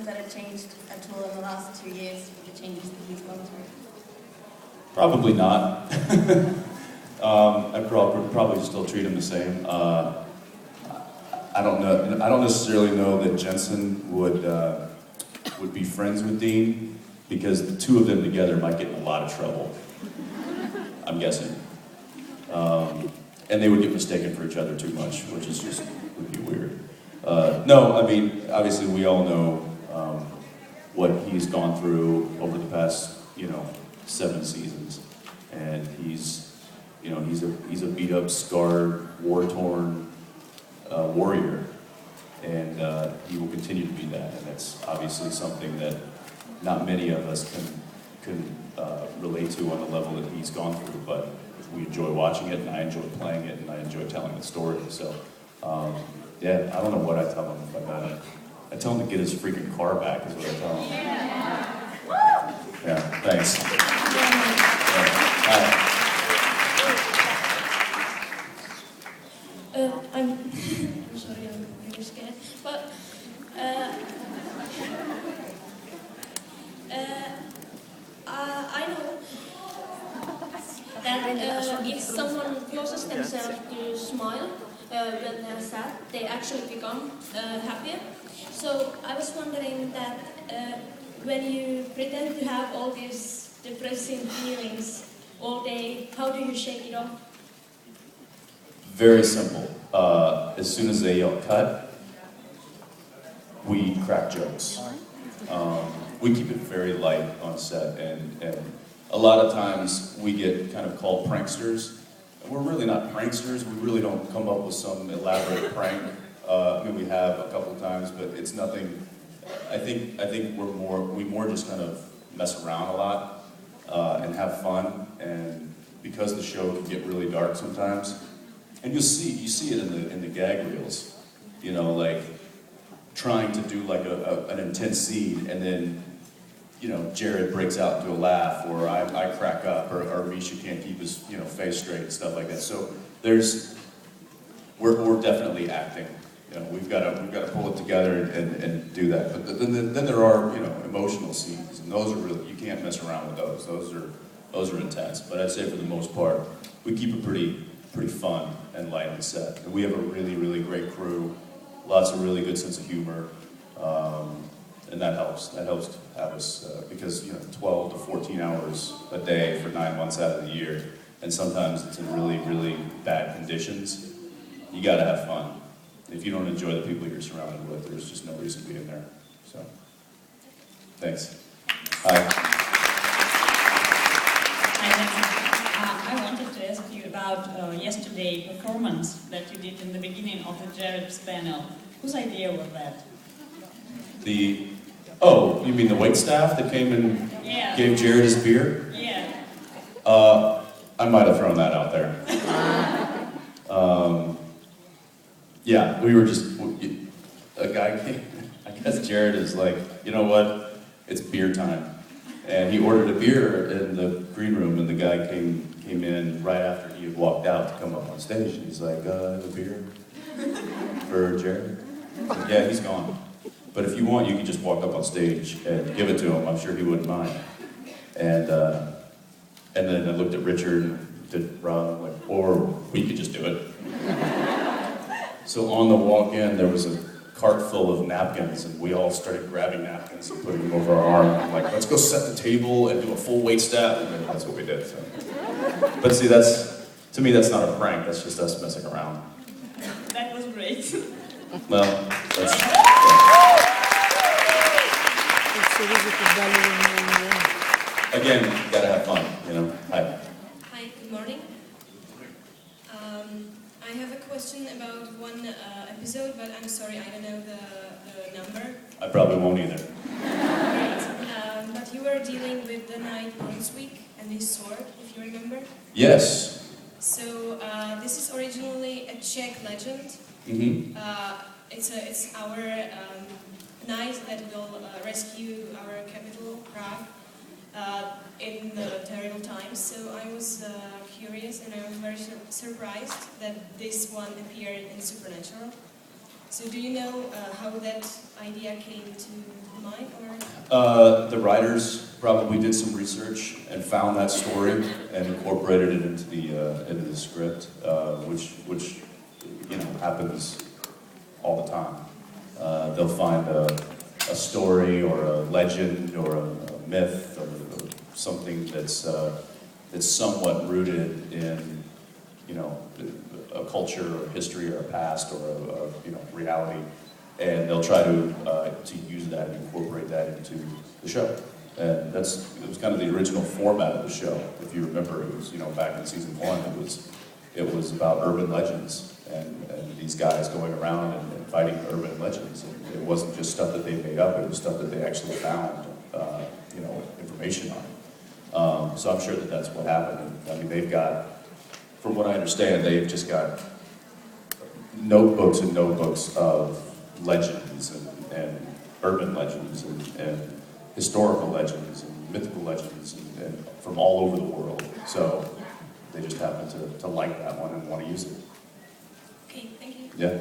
think that it changed at all in the last 2 years with the changes that he's gone through? Probably not. I'd probably still treat him the same. I don't know. I don't necessarily know that Jensen would be friends with Dean, because the two of them together might get in a lot of trouble. I'm guessing. And they would get mistaken for each other too much, which is just would be weird. No, I mean, obviously we all know what he's gone through over the past, 7 seasons, and he's a beat up, scarred, war-torn warrior, and he will continue to be that. And that's obviously something that not many of us can relate to on the level that he's gone through, but we enjoy watching it, and I enjoy playing it, and I enjoy telling the story. So, yeah, I don't know what I tell him if I met him. I tell him to get his freaking car back, is what I tell him. Yeah, thanks. Hi. I'm sorry, I'm really scared, but I know that if someone forces themselves to smile when they're sad, they actually become happier. So I was wondering that when you pretend to have all these depressing feelings all day, how do you shake it off? Very simple. As soon as they yell cut, we crack jokes. We keep it very light on set, and a lot of times we get kind of called pranksters. And we're really not pranksters. We really don't come up with some elaborate prank. We have a couple of times, but it's nothing. I think we more just kind of mess around a lot and have fun. And because the show can get really dark sometimes, and you see it in the gag reels, like trying to do like an intense scene, and then Jared breaks out into a laugh, or I crack up, or Misha can't keep his face straight and stuff like that. So we're definitely acting. We've got to pull it together and do that. But then there are emotional scenes, and those are really, you can't mess around with those. Those are intense. But I'd say for the most part, we keep it pretty fun and light on set. And we have a really, really great crew, lots of really good sense of humor, and that helps. That helps to have us, because 12 to 14 hours a day for 9 months out of the year, and sometimes it's in really, really bad conditions. You got to have fun. If you don't enjoy the people you're surrounded with, there's just no reason being there. So, thanks. Hi. I wanted to ask you about yesterday's performance that you did in the beginning of the Jared's panel. Whose idea was that? You mean the waitstaff that came and gave Jared his beer? Yeah. I might have thrown that out there. Yeah, we were just, a guy came, I guess Jared is like, you know what, it's beer time. And he ordered a beer in the green room, and the guy came in right after he had walked out to come up on stage, and he's like, a beer for Jared? Like, yeah, he's gone. But if you want, you can just walk up on stage and give it to him. I'm sure he wouldn't mind. And then I looked at Richard and did Rob, like, or we could just do it. So on the walk-in, there was a cart full of napkins, and we all started grabbing napkins and putting them over our arm. I'm like, let's go set the table and do a full waitstaff, and then that's what we did. So. But see, to me, that's not a prank. That's just us messing around. That was great. Well, that's... Again, you gotta have fun, Hi. Hi, good morning. I have a question about one episode, but I'm sorry, I don't know the number. I probably won't either. Great. But you were dealing with the 9 Points Week and this sword, if you remember. Yes. So this is originally a Czech legend. Mm-hmm. It's our knight that will rescue our capital, Prague, in the terrible times. So I was curious, and I was very surprised that this one appeared in Supernatural. So do you know how that idea came to mind? The writers probably did some research and found that story and incorporated it into the script, which you know happens all the time. They'll find a story or a legend or a myth or something that's somewhat rooted in a culture or history or a past or a reality, and they'll try to use that and incorporate that into the show. And it was kind of the original format of the show. If you remember, it was back in season 1. It was about urban legends and these guys going around and fighting urban legends. And it wasn't just stuff that they made up; it was stuff that they actually found information on. So I'm sure that that's what happened. And, I mean, they've got, from what I understand, they've just got notebooks and notebooks of legends and urban legends and historical legends and mythical legends and from all over the world. So they just happen to like that one and want to use it. Okay, thank you. Yeah.